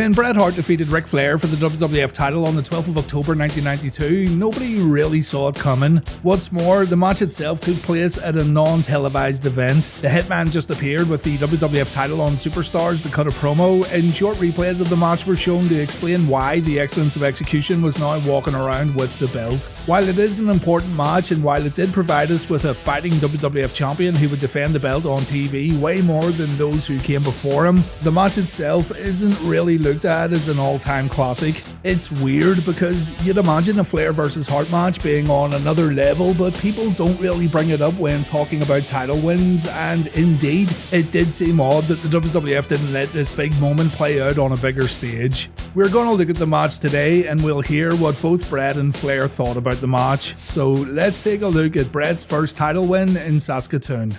When Bret Hart defeated Ric Flair for the WWF title on the 12th of October 1992, nobody really saw it coming. What's more, the match itself took place at a non-televised event. The Hitman just appeared with the WWF title on Superstars to cut a promo, and short replays of the match were shown to explain why the Excellence of Execution was now walking around with the belt. While it is an important match, and while it did provide us with a fighting WWF champion who would defend the belt on TV way more than those who came before him, the match itself isn't really looked at as an all-time classic. It's weird because you'd imagine a Flair vs Hart match being on another level, but people don't really bring it up when talking about title wins, and indeed, it did seem odd that the WWF didn't let this big moment play out on a bigger stage. We're going to look at the match today and we'll hear what both Bret and Flair thought about the match. So let's take a look at Bret's first title win in Saskatoon.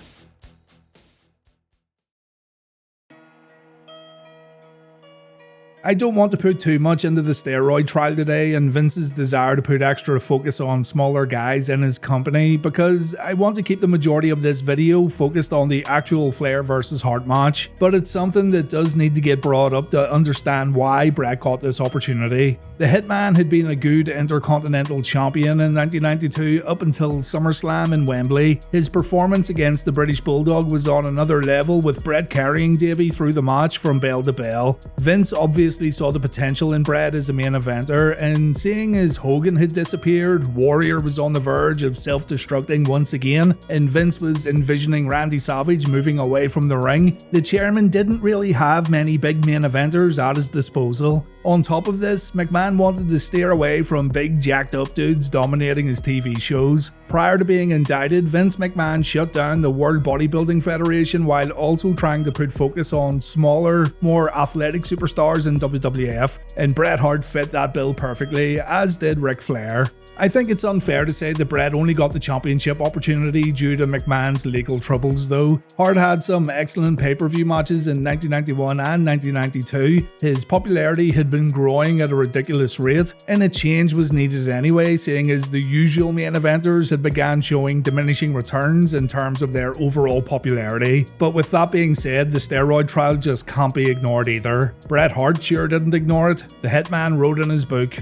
I don't want to put too much into the steroid trial today and Vince's desire to put extra focus on smaller guys in his company, because I want to keep the majority of this video focused on the actual Flair vs Hart match, but it's something that does need to get brought up to understand why Bret got this opportunity. The Hitman had been a good Intercontinental Champion in 1992 up until SummerSlam in Wembley. His performance against the British Bulldog was on another level, with Bret carrying Davey through the match from bell to bell. Vince obviously saw the potential in Bret as a main eventer, and seeing as Hogan had disappeared, Warrior was on the verge of self-destructing once again, and Vince was envisioning Randy Savage moving away from the ring, the chairman didn't really have many big main eventers at his disposal. On top of this, McMahon wanted to steer away from big jacked up dudes dominating his TV shows. Prior to being indicted, Vince McMahon shut down the World Bodybuilding Federation while also trying to put focus on smaller, more athletic superstars in WWF, and Bret Hart fit that bill perfectly, as did Ric Flair. I think it's unfair to say that Bret only got the championship opportunity due to McMahon's legal troubles though. Hart had some excellent pay-per-view matches in 1991 and 1992, his popularity had been growing at a ridiculous rate, and a change was needed anyway, seeing as the usual main eventers had begun showing diminishing returns in terms of their overall popularity. But with that being said, the steroid trial just can't be ignored either. Bret Hart sure didn't ignore it. The Hitman wrote in his book,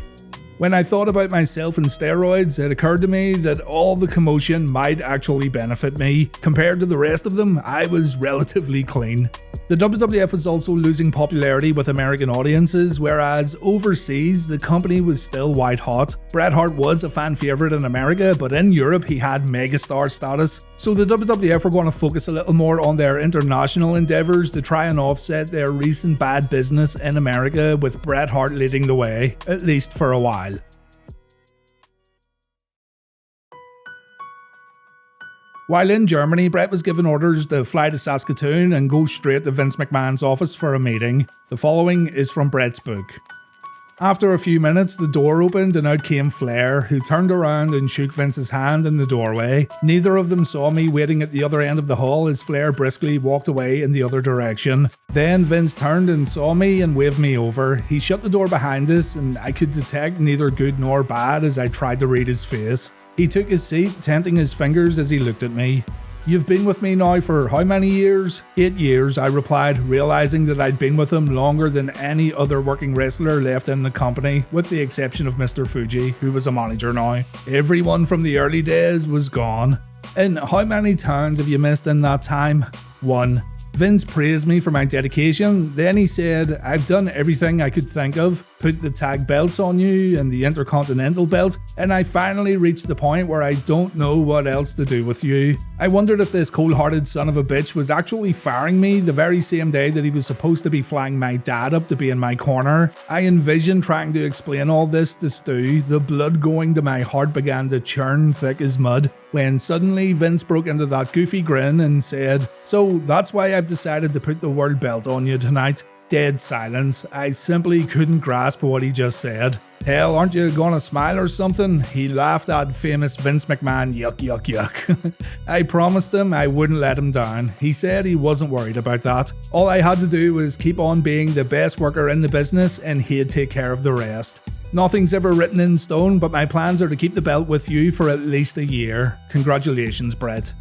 "When I thought about myself and steroids, it occurred to me that all the commotion might actually benefit me. Compared to the rest of them, I was relatively clean." The WWF was also losing popularity with American audiences, whereas overseas, the company was still white hot. Bret Hart was a fan favourite in America, but in Europe he had megastar status. So the WWF were going to focus a little more on their international endeavours to try and offset their recent bad business in America, with Bret Hart leading the way, at least for a while. While in Germany, Bret was given orders to fly to Saskatoon and go straight to Vince McMahon's office for a meeting. The following is from Bret's book. After a few minutes, the door opened and out came Flair, who turned around and shook Vince's hand in the doorway. Neither of them saw me waiting at the other end of the hall as Flair briskly walked away in the other direction. Then Vince turned and saw me and waved me over. He shut the door behind us, and I could detect neither good nor bad as I tried to read his face. He took his seat, tenting his fingers as he looked at me. "You've been with me now for how many years?" 8 years, I replied, realizing that I'd been with him longer than any other working wrestler left in the company, with the exception of Mr. Fuji, who was a manager now. Everyone from the early days was gone. "And how many towns have you missed in that time?" 1. Vince praised me for my dedication, then he said, "I've done everything I could think of, put the tag belts on you and the Intercontinental belt, and I finally reached the point where I don't know what else to do with you." I wondered if this cold-hearted son of a bitch was actually firing me the very same day that he was supposed to be flying my dad up to be in my corner. I envisioned trying to explain all this to Stu. The blood going to my heart began to churn thick as mud, when suddenly Vince broke into that goofy grin and said, "So that's why I've decided to put the world belt on you tonight." Dead silence. I simply couldn't grasp what he just said. "Hell, aren't you gonna smile or something?" He laughed that famous Vince McMahon yuck yuck yuck. I promised him I wouldn't let him down. He said he wasn't worried about that. All I had to do was keep on being the best worker in the business and he'd take care of the rest. Nothing's ever written in stone, but my plans are to keep the belt with you for at least a year. Congratulations, Bret.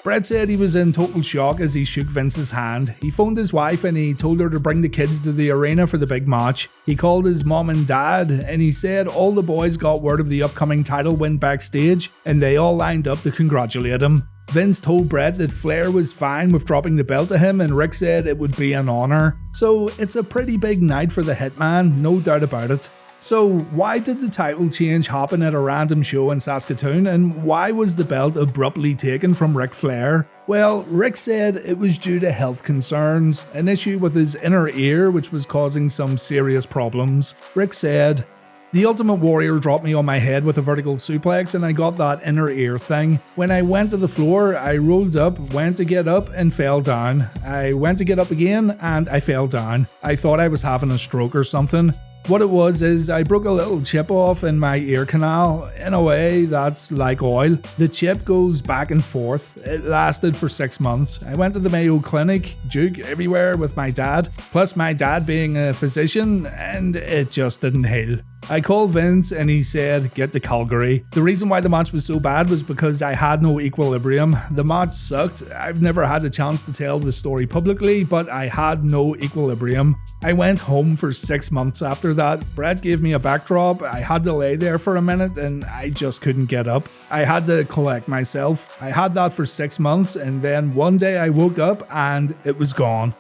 Bret said he was in total shock as he shook Vince's hand. He phoned his wife and he told her to bring the kids to the arena for the big match. He called his mom and dad and he said all the boys got word of the upcoming title win backstage and they all lined up to congratulate him. Vince told Bret that Flair was fine with dropping the belt to him and Ric said it would be an honour. So it's a pretty big night for the Hitman, no doubt about it. So why did the title change happen at a random show in Saskatoon and why was the belt abruptly taken from Ric Flair? Well, Ric said it was due to health concerns, an issue with his inner ear which was causing some serious problems. Ric said, "The Ultimate Warrior dropped me on my head with a vertical suplex and I got that inner ear thing. When I went to the floor, I rolled up, went to get up and fell down. I went to get up again and I fell down. I thought I was having a stroke or something. What it was is I broke a little chip off in my ear canal. In a way, that's like oil. The chip goes back and forth. It lasted for 6 months. I went to the Mayo Clinic, Duke, everywhere with my dad, plus my dad being a physician, and it just didn't heal. I called Vince and he said, get to Calgary. The reason why the match was so bad was because I had no equilibrium. The match sucked. I've never had a chance to tell the story publicly, but I had no equilibrium. I went home for 6 months after that. Bret gave me a backdrop. I had to lay there for a minute and I just couldn't get up. I had to collect myself. I had that for 6 months and then one day I woke up and it was gone.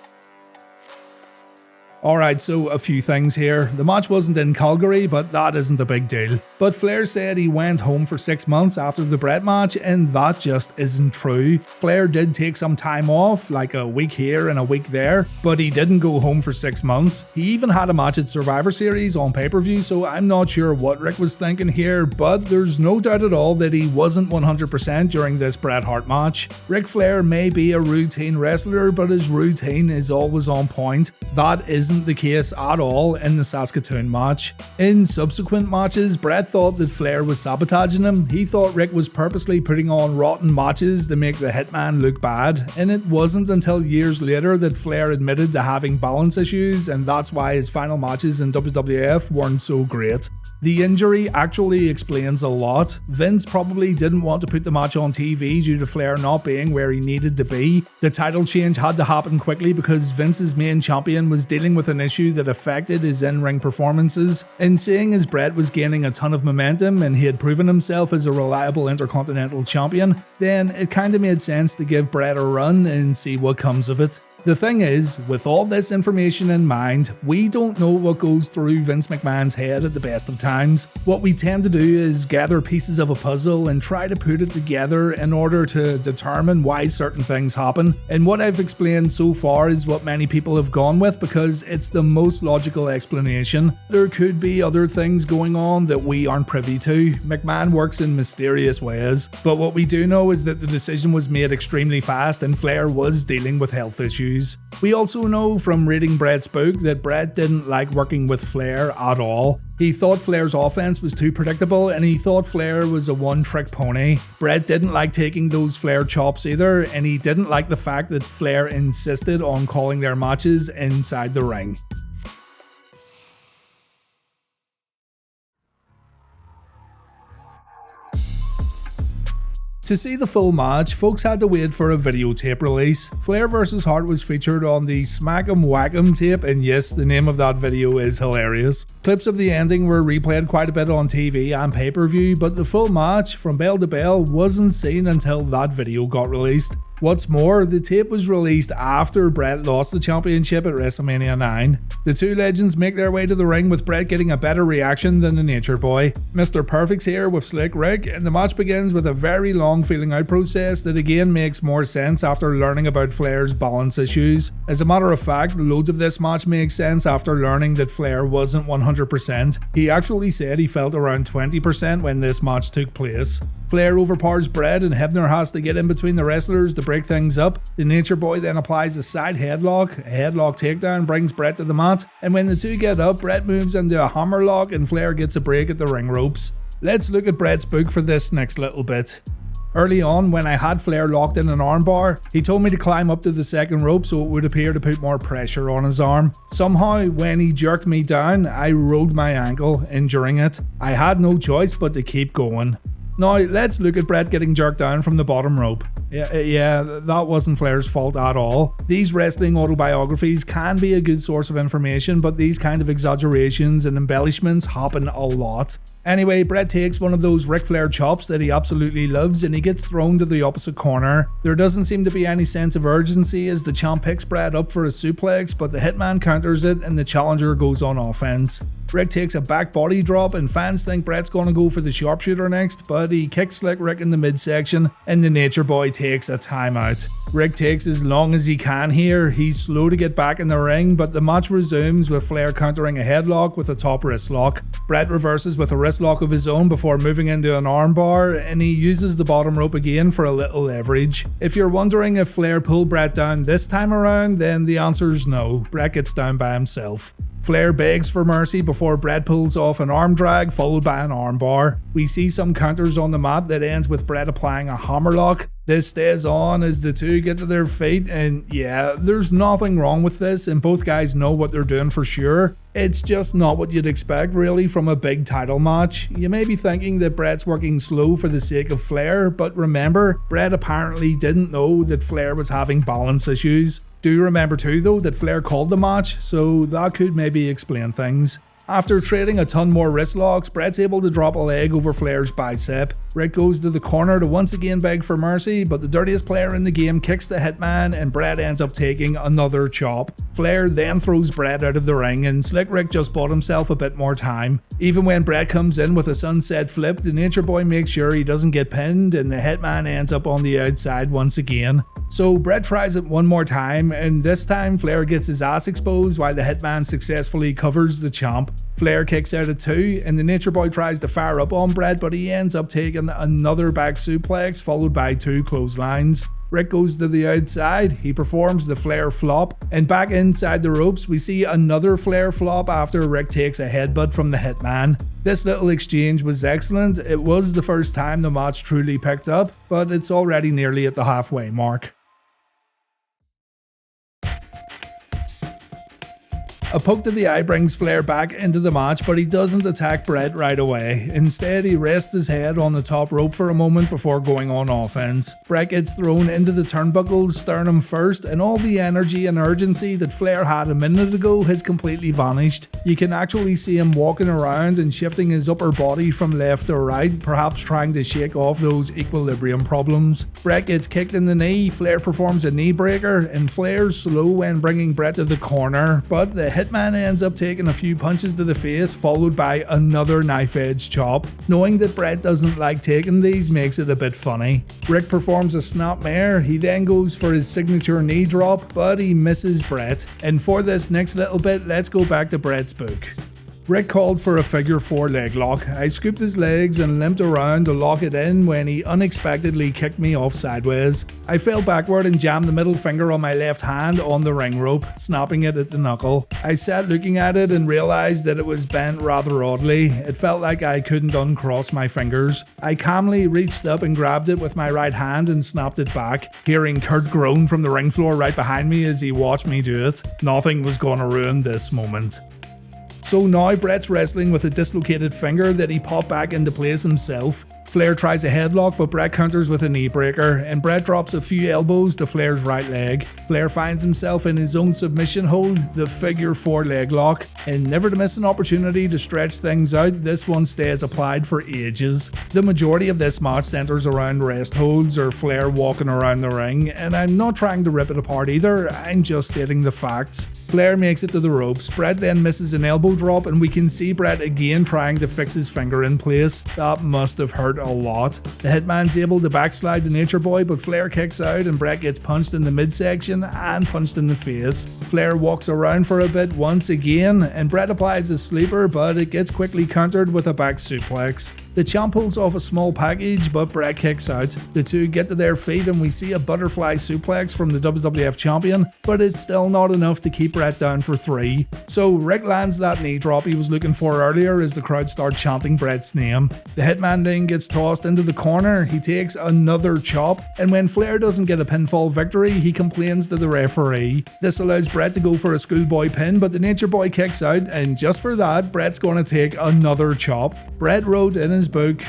Alright, so a few things here. The match wasn't in Calgary, but that isn't a big deal. But Flair said he went home for 6 months after the Bret match, and that just isn't true. Flair did take some time off, like a week here and a week there, but he didn't go home for 6 months. He even had a match at Survivor Series on pay-per-view, so I'm not sure what Ric was thinking here, but there's no doubt at all that he wasn't 100% during this Bret Hart match. Ric Flair may be a routine wrestler, but his routine is always on point. That isn't the case at all in the Saskatoon match. In subsequent matches, Bret thought that Flair was sabotaging him. He thought Ric was purposely putting on rotten matches to make the Hitman look bad, and it wasn't until years later that Flair admitted to having balance issues, and that's why his final matches in WWF weren't so great. The injury actually explains a lot. Vince probably didn't want to put the match on TV due to Flair not being where he needed to be. The title change had to happen quickly because Vince's main champion was dealing with an issue that affected his in-ring performances. And seeing as Bret was gaining a ton of momentum and he had proven himself as a reliable Intercontinental Champion, then it kinda made sense to give Bret a run and see what comes of it. The thing is, with all this information in mind, we don't know what goes through Vince McMahon's head at the best of times. What we tend to do is gather pieces of a puzzle and try to put it together in order to determine why certain things happen. And what I've explained so far is what many people have gone with because it's the most logical explanation. There could be other things going on that we aren't privy to. McMahon works in mysterious ways. But what we do know is that the decision was made extremely fast and Flair was dealing with health issues. We also know from reading Bret's book that Bret didn't like working with Flair at all. He thought Flair's offense was too predictable and he thought Flair was a one-trick pony. Bret didn't like taking those Flair chops either, and he didn't like the fact that Flair insisted on calling their matches inside the ring. To see the full match, folks had to wait for a videotape release. Flair vs Hart was featured on the Smack 'em Whack 'em tape, and yes, the name of that video is hilarious. Clips of the ending were replayed quite a bit on TV and pay-per-view, but the full match, from bell to bell, wasn't seen until that video got released. What's more, the tape was released after Bret lost the championship at WrestleMania 9. The two legends make their way to the ring with Bret getting a better reaction than the Nature Boy. Mr. Perfect's here with Slick Rick, and the match begins with a very long feeling out process that again makes more sense after learning about Flair's balance issues. As a matter of fact, loads of this match makes sense after learning that Flair wasn't 100%. He actually said he felt around 20% when this match took place. Flair overpowers Bret and Hebner has to get in between the wrestlers to break things up. The Nature Boy then applies a side headlock. A headlock takedown brings Bret to the mat, and when the two get up, Bret moves into a hammerlock and Flair gets a break at the ring ropes. Let's look at Bret's book for this next little bit. Early on, when I had Flair locked in an armbar, he told me to climb up to the second rope so it would appear to put more pressure on his arm. Somehow, when he jerked me down, I rolled my ankle, injuring it. I had no choice but to keep going. Now, let's look at Bret getting jerked down from the bottom rope. Yeah, that wasn't Flair's fault at all. These wrestling autobiographies can be a good source of information, but these kind of exaggerations and embellishments happen a lot. Anyway, Bret takes one of those Ric Flair chops that he absolutely loves and he gets thrown to the opposite corner. There doesn't seem to be any sense of urgency as the champ picks Bret up for a suplex, but the hitman counters it and the challenger goes on offense. Rick takes a back body drop and fans think Bret's going to go for the sharpshooter next, but he kicks Slick Rick in the midsection and the Nature Boy takes a timeout. Rick takes as long as he can here. He's slow to get back in the ring, but the match resumes with Flair countering a headlock with a top wrist lock. Bret reverses with a wrist lock of his own before moving into an armbar, and he uses the bottom rope again for a little leverage. If you're wondering if Flair pulled Bret down this time around, then the answer's no. Bret gets down by himself. Flair begs for mercy before Bret pulls off an arm drag followed by an armbar. We see some counters on the mat that ends with Bret applying a hammerlock. This stays on as the two get to their feet, and yeah, there's nothing wrong with this and both guys know what they're doing for sure. It's just not what you'd expect really from a big title match. You may be thinking that Bret's working slow for the sake of Flair, but remember, Bret apparently didn't know that Flair was having balance issues. Do remember too though that Flair called the match, so that could maybe explain things. After trading a ton more wrist locks, Bret's able to drop a leg over Flair's bicep. Rick goes to the corner to once again beg for mercy, but the dirtiest player in the game kicks the hitman and Bret ends up taking another chop. Flair then throws Bret out of the ring and Slick Rick just bought himself a bit more time. Even when Bret comes in with a sunset flip, the Nature Boy makes sure he doesn't get pinned and the hitman ends up on the outside once again. So Bret tries it one more time, and this time Flair gets his ass exposed while the hitman successfully covers the champ. Flair kicks out at 2, and the Nature Boy tries to fire up on Bret, but he ends up taking another back suplex followed by 2 clotheslines. Rick goes to the outside, he performs the Flair flop, and back inside the ropes we see another Flair flop after Rick takes a headbutt from the hitman. This little exchange was excellent. It was the first time the match truly picked up, but it's already nearly at the halfway mark. A poke to the eye brings Flair back into the match, but he doesn't attack Bret right away. Instead, he rests his head on the top rope for a moment before going on offense. Bret gets thrown into the turnbuckles, sternum first, and all the energy and urgency that Flair had a minute ago has completely vanished. You can actually see him walking around and shifting his upper body from left to right, perhaps trying to shake off those equilibrium problems. Bret gets kicked in the knee, Flair performs a knee breaker, and Flair's slow when bringing Bret to the corner, but the hitman ends up taking a few punches to the face followed by another knife edge chop. Knowing that Bret doesn't like taking these makes it a bit funny. Rick performs a snapmare, he then goes for his signature knee drop, but he misses Bret. And for this next little bit, let's go back to Bret's book. Rick called for a figure 4 leg lock. I scooped his legs and limped around to lock it in when he unexpectedly kicked me off sideways. I fell backward and jammed the middle finger on my left hand on the ring rope, snapping it at the knuckle. I sat looking at it and realised that it was bent rather oddly. It felt like I couldn't uncross my fingers. I calmly reached up and grabbed it with my right hand and snapped it back, hearing Kurt groan from the ring floor right behind me as he watched me do it. Nothing was going to ruin this moment. So now Bret's wrestling with a dislocated finger that he popped back into place himself. Flair tries a headlock, but Bret counters with a knee breaker, and Bret drops a few elbows to Flair's right leg. Flair finds himself in his own submission hold, the figure 4 leg lock, and never to miss an opportunity to stretch things out, this one stays applied for ages. The majority of this match centers around rest holds or Flair walking around the ring, and I'm not trying to rip it apart either, I'm just stating the facts. Flair makes it to the ropes, Bret then misses an elbow drop and we can see Bret again trying to fix his finger in place. That must have hurt a lot. The hitman's able to backslide the Nature Boy, but Flair kicks out and Bret gets punched in the midsection and punched in the face. Flair walks around for a bit once again and Bret applies a sleeper, but it gets quickly countered with a back suplex. The champ pulls off a small package, but Bret kicks out. The two get to their feet and we see a butterfly suplex from the WWF Champion, but it's still not enough to keep Bret down for 3. So Rick lands that knee drop he was looking for earlier as the crowd start chanting Bret's name. The hitman then gets tossed into the corner, he takes another chop, and when Flair doesn't get a pinfall victory, he complains to the referee. This allows Bret to go for a schoolboy pin, but the Nature Boy kicks out, and just for that, Bret's going to take another chop. Bret wrote in his book,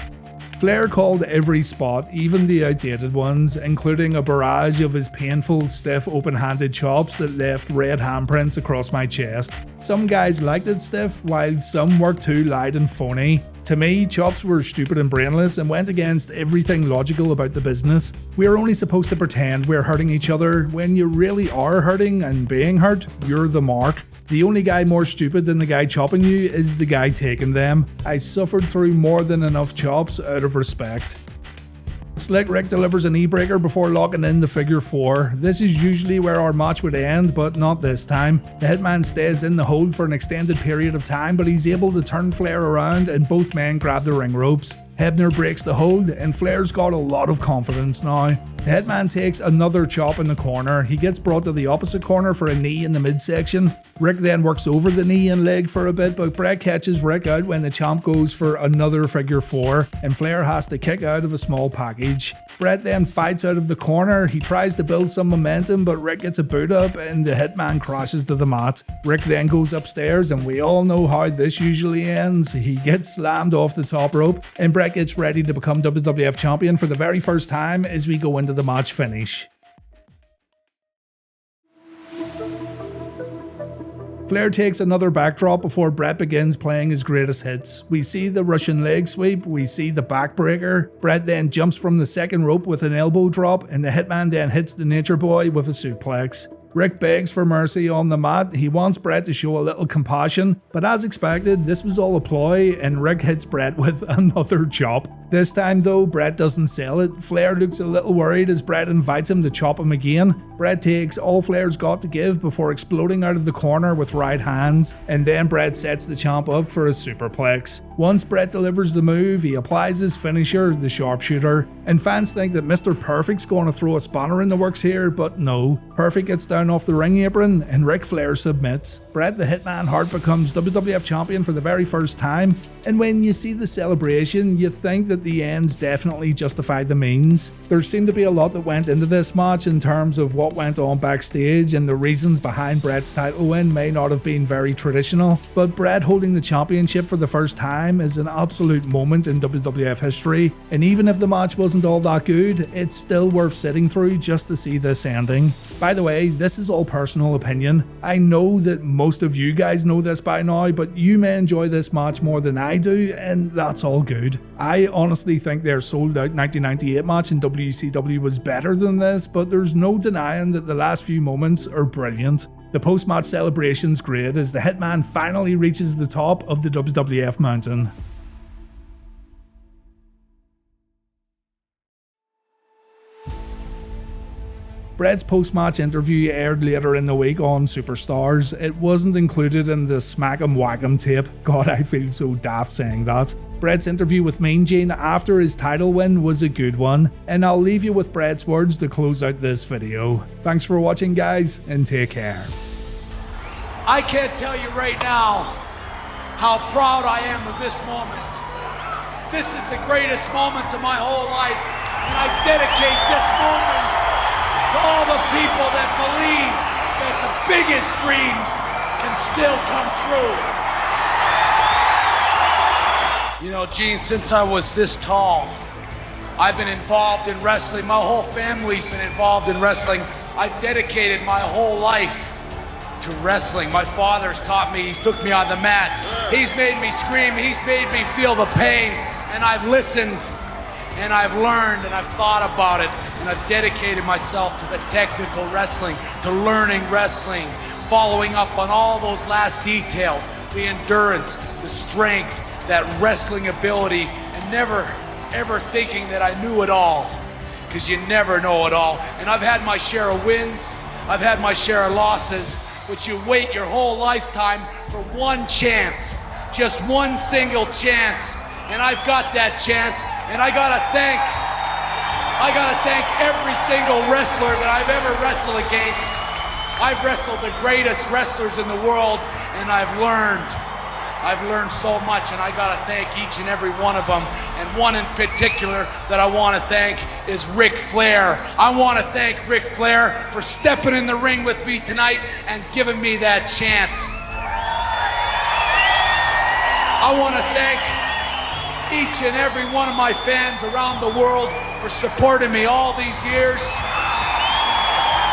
Flair called every spot, even the outdated ones, including a barrage of his painful, stiff, open-handed chops that left red handprints across my chest. Some guys liked it stiff, while some were too loud and phony. To me, chops were stupid and brainless and went against everything logical about the business. We're only supposed to pretend we're hurting each other. When you really are hurting and being hurt, you're the mark. The only guy more stupid than the guy chopping you is the guy taking them. I suffered through more than enough chops out of respect. Slick Rick delivers a knee breaker before locking in the figure 4. This is usually where our match would end, but not this time. The Hitman stays in the hold for an extended period of time, but he's able to turn Flair around and both men grab the ring ropes. Hebner breaks the hold, and Flair's got a lot of confidence now. The Hitman takes another chop in the corner. He gets brought to the opposite corner for a knee in the midsection. Rick then works over the knee and leg for a bit, but Bret catches Rick out when the champ goes for another figure 4, and Flair has to kick out of a small package. Bret then fights out of the corner. He tries to build some momentum, but Rick gets a boot up and the Hitman crashes to the mat. Rick then goes upstairs, and we all know how this usually ends. He gets slammed off the top rope, and Bret gets ready to become WWF Champion for the very first time as we go into the match finish. Flair takes another backdrop before Bret begins playing his greatest hits. We see the Russian leg sweep, we see the backbreaker. Bret then jumps from the second rope with an elbow drop, and the Hitman then hits the Nature Boy with a suplex. Rick begs for mercy on the mat. He wants Bret to show a little compassion, but as expected, this was all a ploy, and Rick hits Bret with another chop. This time though, Bret doesn't sell it. Flair looks a little worried as Bret invites him to chop him again. Bret takes all Flair's got to give before exploding out of the corner with right hands, and then Bret sets the champ up for a superplex. Once Bret delivers the move, he applies his finisher, the sharpshooter, and fans think that Mr. Perfect's going to throw a spanner in the works here, but no. Perfect gets down off the ring apron, and Ric Flair submits. Bret the Hitman Hart becomes WWF Champion for the very first time, and when you see the celebration, you think that the ends definitely justify the means. There seemed to be a lot that went into this match in terms of what went on backstage, and the reasons behind Bret's title win may not have been very traditional, but Bret holding the championship for the first time is an absolute moment in WWF history, and even if the match wasn't all that good, it's still worth sitting through just to see this ending. By the way, this is all personal opinion. I know that most of you guys know this by now, but you may enjoy this match more than I do, and that's all good. I honestly think their sold out 1998 match in WCW was better than this, but there's no denying that the last few moments are brilliant. The post-match celebration's great as the Hitman finally reaches the top of the WWF mountain. Bret's post-match interview aired later in the week on Superstars. It wasn't included in the Smack 'em Whack 'em tape. God, I feel so daft saying that. Bret's interview with Mean Gene after his title win was a good one, and I'll leave you with Bret's words to close out this video. Thanks for watching, guys, and take care. I can't tell you right now how proud I am of this moment. This is the greatest moment of my whole life, and I dedicate this moment to all the people that believe that the biggest dreams can still come true. You know, Gene, since I was this tall, I've been involved in wrestling. My whole family's been involved in wrestling. I've dedicated my whole life to wrestling. My father's taught me, he's took me on the mat. He's made me scream, he's made me feel the pain, and I've listened, and I've learned, and I've thought about it, and I've dedicated myself to the technical wrestling, to learning wrestling, following up on all those last details, the endurance, the strength, that wrestling ability, and never ever thinking that I knew it all, because you never know it all. And I've had my share of wins, I've had my share of losses, but you wait your whole lifetime for one chance, just one single chance, and I've got that chance, and I gotta thank every single wrestler that I've ever wrestled against. I've wrestled the greatest wrestlers in the world, and I've learned so much, and I gotta thank each and every one of them. And one in particular that I wanna thank is Ric Flair. I wanna thank Ric Flair for stepping in the ring with me tonight and giving me that chance. I wanna thank each and every one of my fans around the world for supporting me all these years.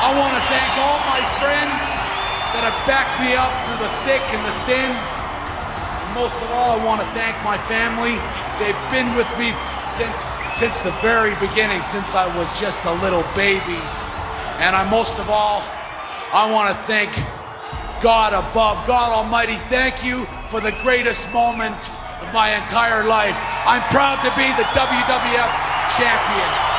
I want to thank all my friends that have backed me up through the thick and the thin. And most of all, I want to thank my family. They've been with me since the very beginning, since I was just a little baby. And most of all, I want to thank God above, God Almighty. Thank you for the greatest moment of my entire life. I'm proud to be the WWF champion.